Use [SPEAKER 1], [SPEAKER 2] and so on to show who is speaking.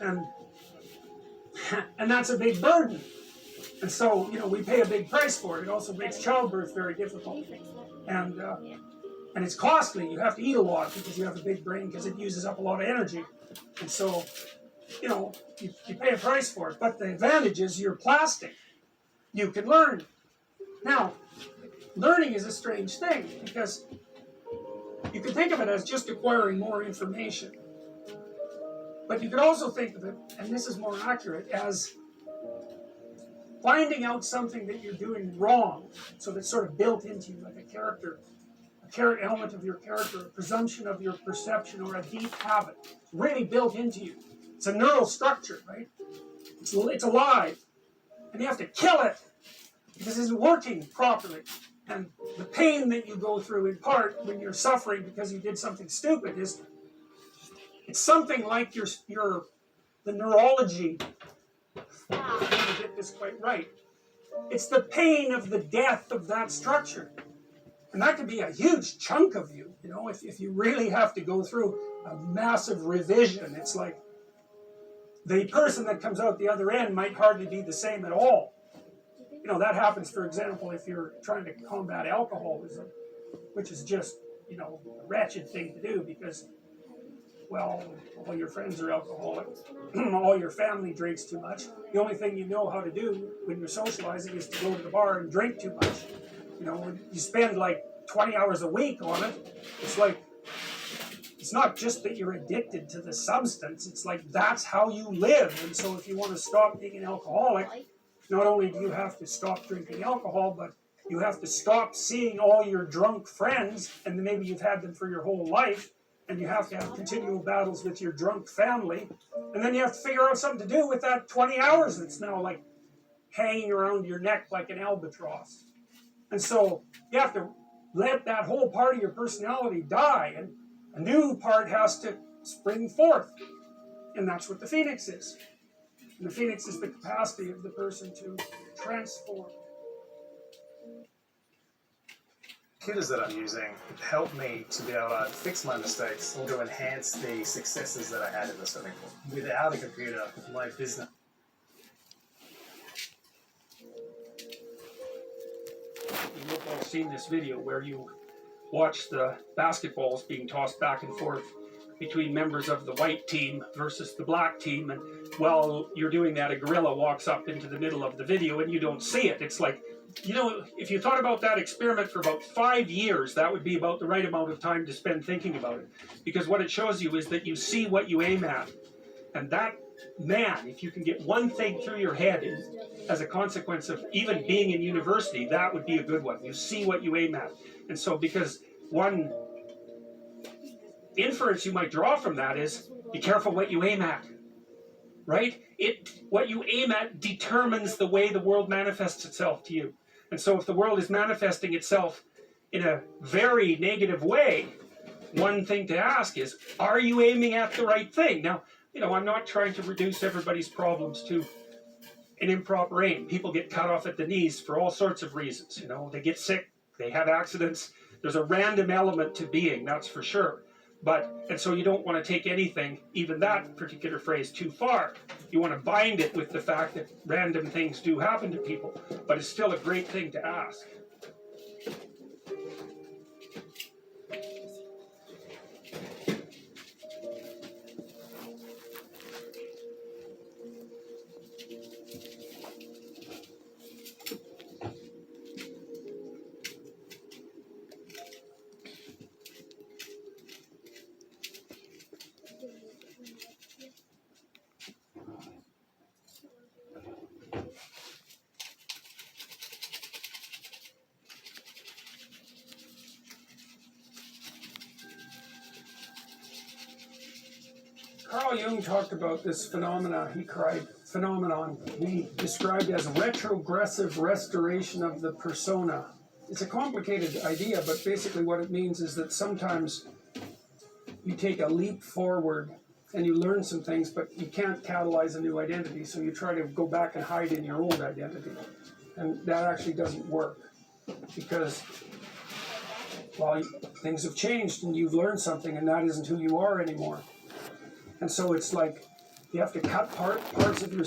[SPEAKER 1] and that's a big burden. And so, you know, we pay a big price for it. It also makes childbirth very difficult, and it's costly. You have to eat a lot because you have a big brain, because it uses up a lot of energy, and so, you know, you pay a price for it. But the advantage is you're plastic. You can learn. Now, learning is a strange thing, because you can think of it as just acquiring more information. But you could also think of it, and this is more accurate, as finding out something that you're doing wrong, so that's sort of built into you, like a character element of your character, a presumption of your perception, or a deep habit. It's really built into you. It's a neural structure, right? It's alive. And you have to kill it, because it isn't working properly. And the pain that you go through, in part, when you're suffering because you did something stupid, it's something like the neurology. I'm going to get this quite right. It's the pain of the death of that structure. And that could be a huge chunk of you, you know, if you really have to go through a massive revision. It's like the person that comes out the other end might hardly be the same at all. You know, that happens, for example, if you're trying to combat alcoholism, which is just, you know, a wretched thing to do, because, well, all your friends are alcoholics, all your family drinks too much. The only thing you know how to do when you're socializing is to go to the bar and drink too much. You know, when you spend like 20 hours a week on it, it's like, it's not just that you're addicted to the substance, it's like that's how you live. And so if you want to stop being an alcoholic, not only do you have to stop drinking alcohol, but you have to stop seeing all your drunk friends, and maybe you've had them for your whole life, and you have to have continual battles with your drunk family, and then you have to figure out something to do with that 20 hours that's now like hanging around your neck like an albatross. And so you have to let that whole part of your personality die, and a new part has to spring forth. And that's what the phoenix is. And the phoenix is the capacity of the person to transform.
[SPEAKER 2] Computers that I'm using help me to be able to fix my mistakes or to enhance the successes that I had in the swimming pool. Without a computer, my business...
[SPEAKER 1] You've all seen this video where you watch the basketballs being tossed back and forth between members of the white team versus the black team, and while you're doing that, a gorilla walks up into the middle of the video and you don't see it. It's like, you know, if you thought about that experiment for about 5 years, that would be about the right amount of time to spend thinking about it. Because what it shows you is that you see what you aim at. And that, man, if you can get one thing through your head as a consequence of even being in university, that would be a good one. You see what you aim at. And so, because one inference you might draw from that is, be careful what you aim at, right? What you aim at determines the way the world manifests itself to you. And so if the world is manifesting itself in a very negative way, one thing to ask is, are you aiming at the right thing? Now, you know, I'm not trying to reduce everybody's problems to an improper aim. People get cut off at the knees for all sorts of reasons. You know, they get sick, they have accidents. There's a random element to being, that's for sure. And so you don't want to take anything, even that particular phrase, too far. You want to bind it with the fact that random things do happen to people, but it's still a great thing to ask. Carl Jung talked about this phenomenon he described as retrogressive restoration of the persona. It's a complicated idea, but basically what it means is that sometimes you take a leap forward and you learn some things, but you can't catalyze a new identity, so you try to go back and hide in your old identity. And that actually doesn't work, because, well, things have changed and you've learned something, and that isn't who you are anymore. And so it's like You have to cut parts of your